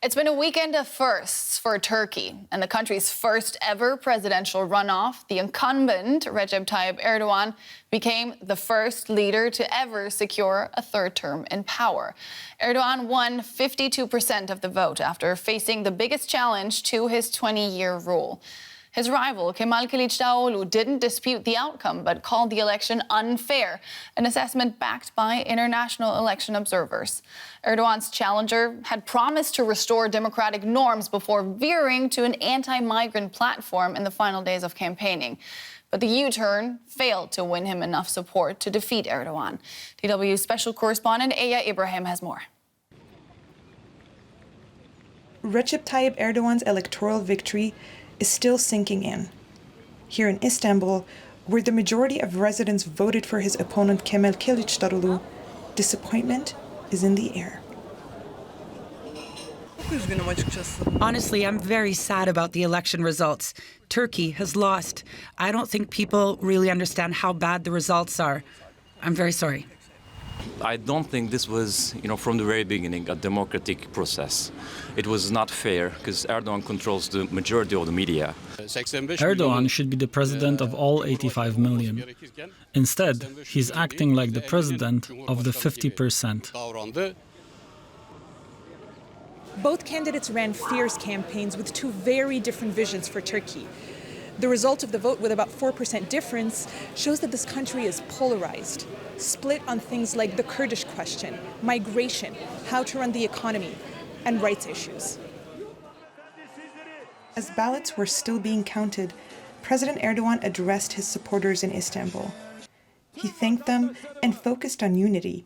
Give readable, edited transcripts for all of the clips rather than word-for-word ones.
It's been a weekend of firsts for Turkey and the country's first ever presidential runoff. The incumbent, Recep Tayyip Erdogan, became the first leader to ever secure a third term in power. Erdogan won 52% of the vote after facing the biggest challenge to his 20-year rule. His rival, Kemal Kılıçdaroğlu, didn't dispute the outcome, but called the election unfair, an assessment backed by international election observers. Erdogan's challenger had promised to restore democratic norms before veering to an anti-migrant platform in the final days of campaigning. But the U-turn failed to win him enough support to defeat Erdogan. DW special correspondent Aya Ibrahim has more. Recep Tayyip Erdogan's electoral victory is still sinking in. Here in Istanbul, where the majority of residents voted for his opponent Kemal Kılıçdaroğlu, disappointment is in the air. Honestly, I'm very sad about the election results. Turkey has lost. I don't think people really understand how bad the results are. I'm very sorry. I don't think this was, from the very beginning, a democratic process. It was not fair because Erdogan controls the majority of the media. Erdogan should be the president of all 85 million. Instead, he's acting like the president of the 50%. Both candidates ran fierce campaigns with two very different visions for Turkey. The result of the vote, with about 4% difference, shows that this country is polarized, split on things like the Kurdish question, migration, how to run the economy, and rights issues. As ballots were still being counted, President Erdogan addressed his supporters in Istanbul. He thanked them and focused on unity,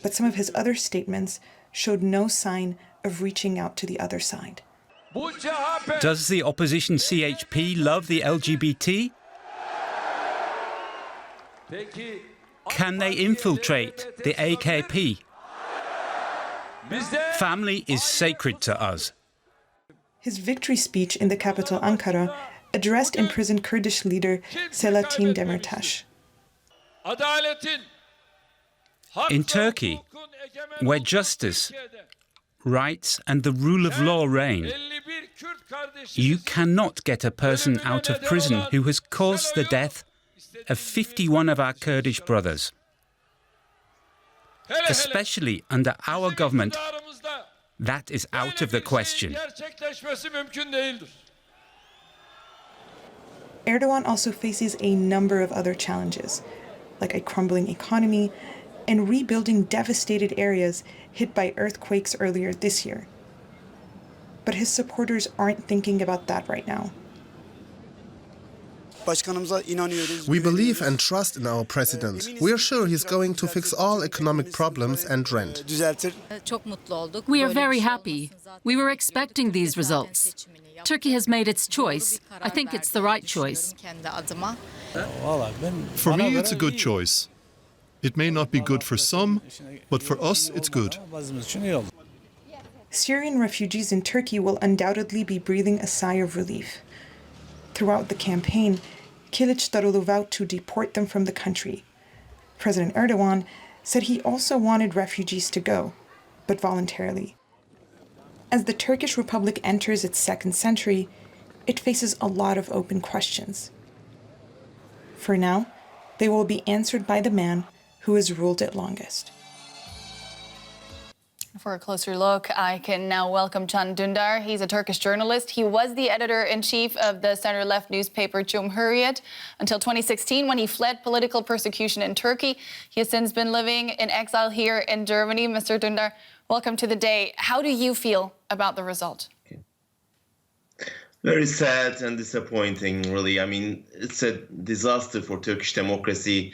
but some of his other statements showed no sign of reaching out to the other side. Does the opposition CHP love the LGBT? Can they infiltrate the AKP? Family is sacred to us. His victory speech in the capital Ankara addressed imprisoned Kurdish leader Selahattin Demirtas. In Turkey, where justice, rights and the rule of law reign, you cannot get a person out of prison who has caused the death of 51 of our Kurdish brothers. Especially under our government, that is out of the question. Erdogan also faces a number of other challenges, like a crumbling economy and rebuilding devastated areas hit by earthquakes earlier this year. But his supporters aren't thinking about that right now. We believe and trust in our president. We are sure he's going to fix all economic problems and rent. We are very happy. We were expecting these results. Turkey has made its choice. I think it's the right choice. For me, it's a good choice. It may not be good for some, but for us, it's good. Syrian refugees in Turkey will undoubtedly be breathing a sigh of relief. Throughout the campaign, Kılıçdaroğlu vowed to deport them from the country. President Erdogan said he also wanted refugees to go, but voluntarily. As the Turkish Republic enters its second century, it faces a lot of open questions. For now, they will be answered by the man who has ruled it longest. For a closer look, I can now welcome Can Dündar. He's a Turkish journalist. He was the editor-in-chief of the center-left newspaper Cumhuriyet until 2016, when he fled political persecution in Turkey. He has since been living in exile here in Germany. Mr. Dündar, welcome to the day. How do you feel about the result? Very sad and disappointing, really. I mean, it's a disaster for Turkish democracy,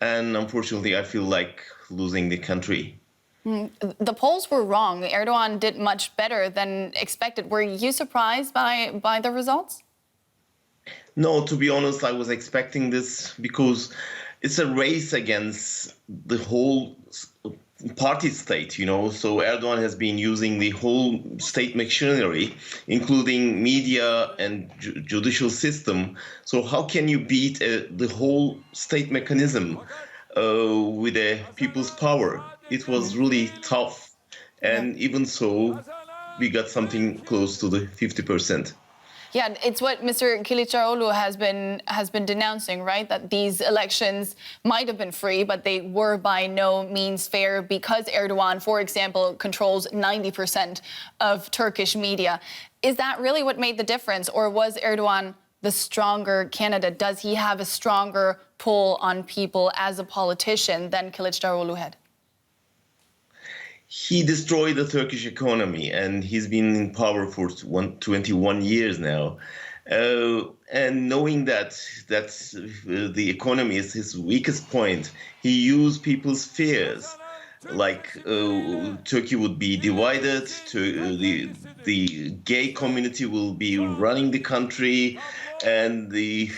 and unfortunately, I feel like losing the country. The polls were wrong. Erdogan did much better than expected. Were you surprised by the results? No, to be honest, I was expecting this because it's a race against the whole party state, So Erdogan has been using the whole state machinery, including media and judicial system. So how can you beat the whole state mechanism with the people's power? It was really tough. And even so, we got something close to the 50%. Yeah, it's what Mr. Kılıçdaroğlu has been denouncing, right? That these elections might have been free, but they were by no means fair because Erdogan, for example, controls 90% of Turkish media. Is that really what made the difference, or was Erdogan the stronger candidate? Does he have a stronger pull on people as a politician than Kılıçdaroğlu had? He destroyed the Turkish economy, and he's been in power for 21 years now. And knowing that the economy is his weakest point, he used people's fears. Like Turkey would be divided, the gay community will be running the country, and the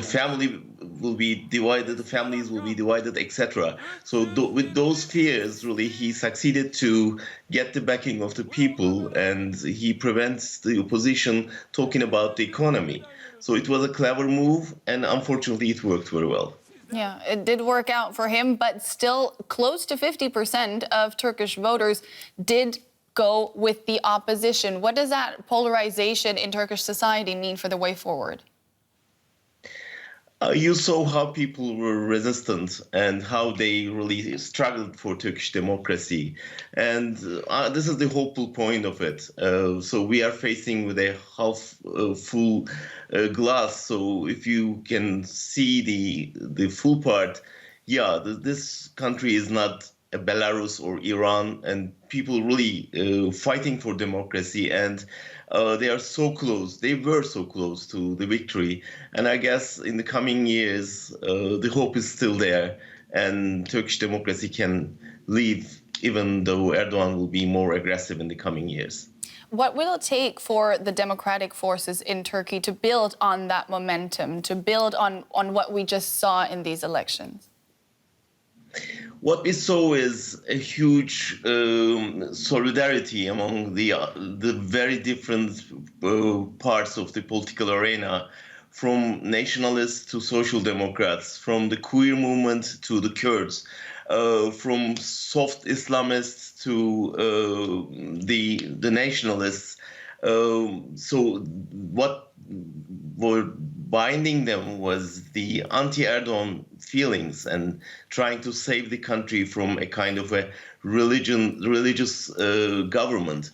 family will be divided, the families will be divided, etc. So with those fears, really, he succeeded to get the backing of the people, and he prevents the opposition talking about the economy. So it was a clever move, and unfortunately it worked very well. Yeah, it did work out for him, but still close to 50% of Turkish voters did go with the opposition. What does that polarization in Turkish society mean for the way forward? You saw how people were resistant and how they really struggled for Turkish democracy. And this is the hopeful point of it. So we are facing with a half full glass. So if you can see the full part, yeah, this country is not Belarus or Iran, and people really fighting for democracy, and they are so close. They were so close to the victory, and I guess in the coming years, the hope is still there, and Turkish democracy can live, even though Erdogan will be more aggressive in the coming years. What will it take for the democratic forces in Turkey to build on that momentum, to build on what we just saw in these elections? What we saw is a huge solidarity among the very different parts of the political arena, from nationalists to social democrats, from the queer movement to the Kurds, from soft Islamists to the nationalists. So what were binding them was the anti-Erdogan feelings and trying to save the country from a kind of a religious government.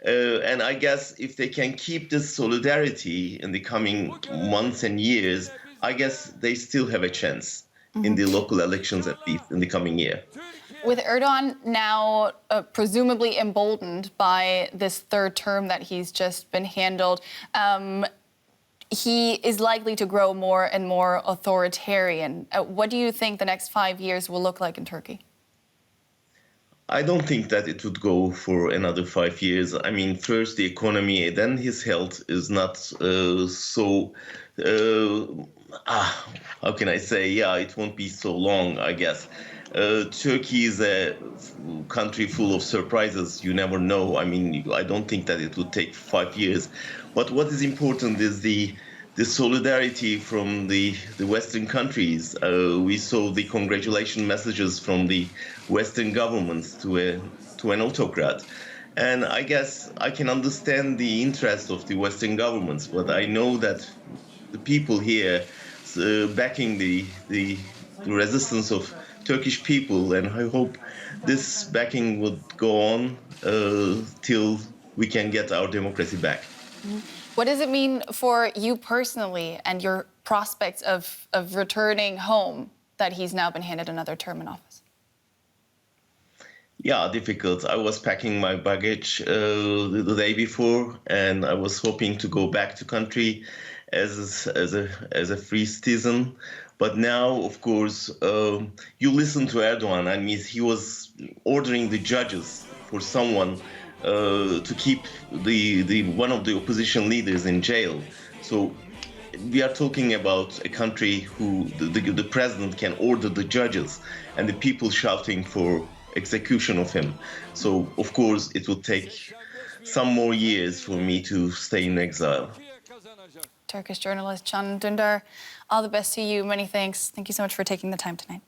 And I guess if they can keep this solidarity in the coming months and years, I guess they still have a chance in the local elections, at least in the coming year. With Erdogan now presumably emboldened by this third term that he's just been handled, he is likely to grow more and more authoritarian. What do you think the next 5 years will look like in Turkey? I don't think that it would go for another 5 years. I mean, first the economy, then his health is not how can I say? Yeah, it won't be so long, I guess. Turkey is a country full of surprises. You never know. I mean, I don't think that it would take 5 years. But what is important is the solidarity from the Western countries. We saw the congratulation messages from the Western governments to an autocrat. And I guess I can understand the interest of the Western governments, but I know that the people here backing the resistance of Turkish people, and I hope this backing would go on till we can get our democracy back. What does it mean for you personally and your prospects of returning home that he's now been handed another term in office? Yeah, difficult. I was packing my baggage the day before, and I was hoping to go back to country as a free citizen. But now, of course, you listen to Erdogan. I mean, he was ordering the judges for someone to keep the one of the opposition leaders in jail. So we are talking about a country who the president can order the judges and the people shouting for execution of him. So, of course, it will take some more years for me to stay in exile. Turkish journalist Can Dündar, all the best to you. Many thanks. Thank you so much for taking the time tonight.